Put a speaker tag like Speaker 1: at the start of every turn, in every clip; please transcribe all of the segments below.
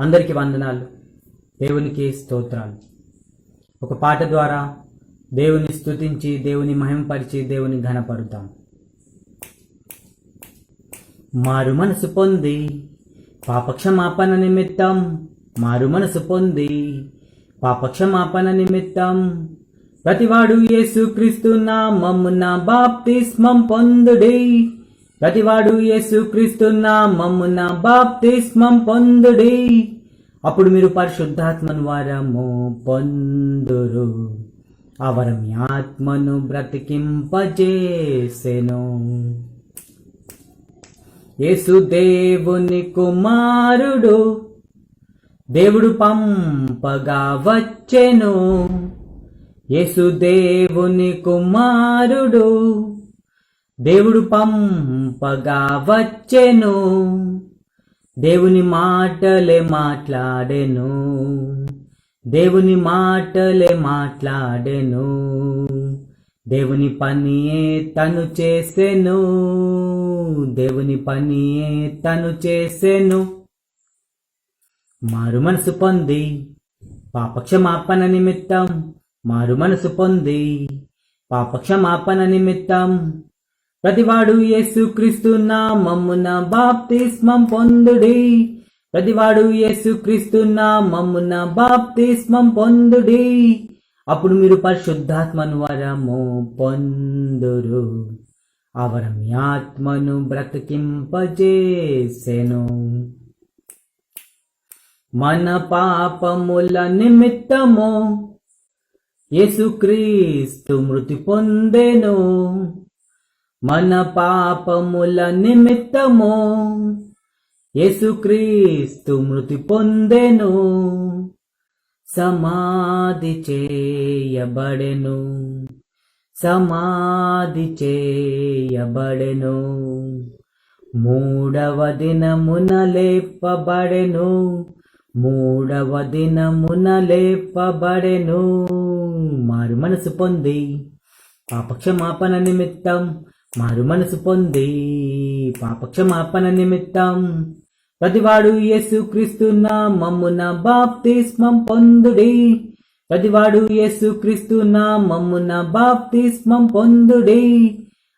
Speaker 1: అందరికీ వందనాలు. దేవునికి స్తోత్రాలు. ఒక పాట ద్వారా దేవుని స్తుతించి, దేవుని మహిమపరిచి, దేవుని ఘనపరుద్దాం. మారు మనసు పొంది పాపక్షమాపణ నిమిత్తం, మారు మనసు పొంది పాపక్షమాపణ నిమిత్తం, ప్రతివాడు యేసుక్రీస్తు నామమున బాప్తిస్మం పొందుడి. ప్రతివాడు యేసుక్రీస్తు నామమున బాప్తిస్మం పొందుడి. అప్పుడు మీరు పరిశుద్ధాత్మను వరము పొందురు. ఆ వరం మీ ఆత్మను బ్రతికింపజేసెను. యేసు దేవుని కుమారుడు, దేవుడు పంపగా వచ్చెను. యేసు దేవుని కుమారుడు, దేవుడు పంపగా వచ్చెను. దేవుని మాటలే మాట్లాడెను, దేవుని మాటలే మాట్లాడెను. దేవుని పనియే తను చేసెను, దేవుని పనియే తను చేసెను. మారు మనసు పొంది పాపక్షమాపణ నిమిత్తం, మారు మనసు పొంది పాపక్షమాపణ నిమిత్తం, ప్రతివాడు యేసుక్రీస్తు నామమున బాప్తిస్మం పొందుడి. ప్రతివాడు యేసుక్రీస్తు నామమున బాప్తిస్మం పొందుడి. అప్పుడు మీరు పరిశుద్ధాత్మను వరము పొందురు. ఆ వరం మీ ఆత్మను బ్రతికింపజేసెను. మన పాపముల నిమిత్తము యేసుక్రీస్తు మృతి పొందెను. మన పాపముల నిమిత్తము యేసుక్రీస్తు మృతి పొందెను. సమాధి చేయబడెను, సమాధి చేయబడెను. మూడవ దినమున లేపబడెను, మూడవ దినమున లేపబడెను. మారు మనసు పొంది పాపక్షమాపణ నిమిత్తం, మారు మనసు పొంది పాపక్షమాపణ నిమిత్తం, ప్రతివాడు యేసుక్రీస్తు నామమున బాప్తిస్మం పొందుడి. ప్రతివాడు యేసుక్రీస్తు నామమున బాప్తిస్మం పొందుడి.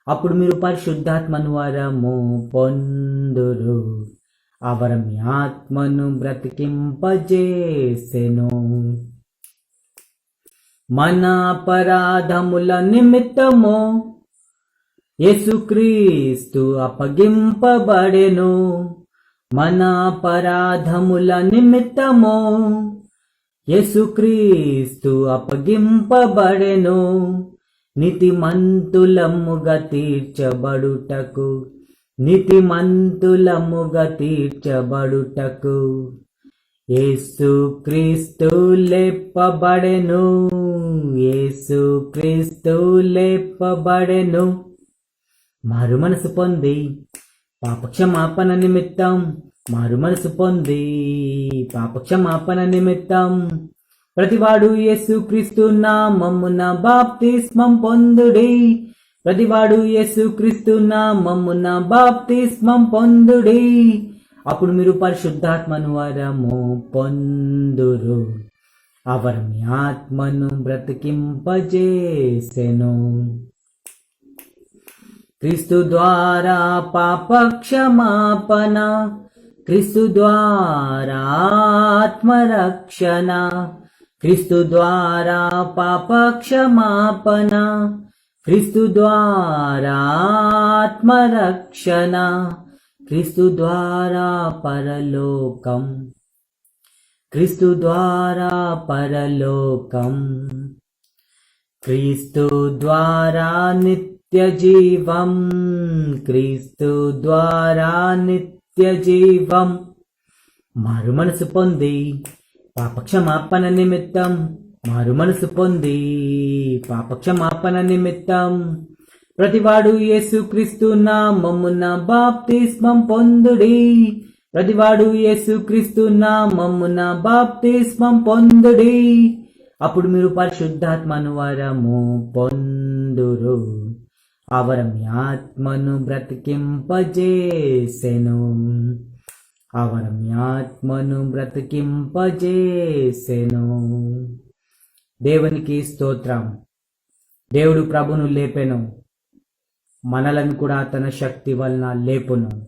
Speaker 1: అప్పుడు మీరు పరిశుద్ధాత్మను వరము పొందురు. ఆ వరం మీ ఆత్మను బ్రతికింపజేసెను. మన అపరాధముల నిమిత్తము యేసుక్రీస్తు అప్పగింపబడెను. మన అపరాధముల నిమిత్తము యేసుక్రీస్తు అప్పగింపబడెను. నీతిమంతులముగా తీర్చబడుటకు, నీతిమంతులముగా తీర్చబడుటకు యేసుక్రీస్తు లేపబడెను, యేసుక్రీస్తు లేపబడెను. మారు మనసు పొంది పాపక్షమాపణ నిమిత్తం, మారు మనసు పొంది పాపక్షమాపణ నిమిత్తం, ప్రతివాడు యేసుక్రీస్తు నామమున బాప్తిస్మం పొందుడి. ప్రతివాడు యేసుక్రీస్తు నామమున బాప్తిస్మం పొందుడి. అప్పుడు మీరు పరిశుద్ధాత్మను వరము పొందురు. ఆ వరం మీ ఆత్మను బ్రతికింపజేసెను. క్రీస్తు ద్వారా పాపక్షమాపణ, క్రీస్తు ద్వారా ఆత్మరక్షణ, క్రీస్తు ద్వారా పాపక్షమాపణ, క్రీస్తు ద్వారా ఆత్మరక్షణ, క్రీస్తు ద్వారా పరలోకం, క్రీస్తు ద్వారా పరలోకం, క్రీస్తు ద్వారా నిత్య జీవం, క్రీస్తు ద్వారా నిత్య జీవం. మారు మనసు పొంది పాపక్షమాపణ నిమిత్తం, మారు మనసు పొంది పాపక్షమాపణ నిమిత్తం, ప్రతివాడు యేసుక్రీస్తు నామమున బాప్తిస్మం పొందుడి. ప్రతివాడు యేసుక్రీస్తు నామమున బాప్తిస్మం పొందుడి. అప్పుడు మీరు పరిశుద్ధాత్మను వరము పొందురు. ఆ వరం మీ ఆత్మను బ్రతికింపజేసెను. అవరం మీ ఆత్మను బ్రతికింపజేసెను. దేవునికి స్తోత్రం. దేవుడు ప్రభును లేపెను, మనలను కూడా తన శక్తి వలన లేపును.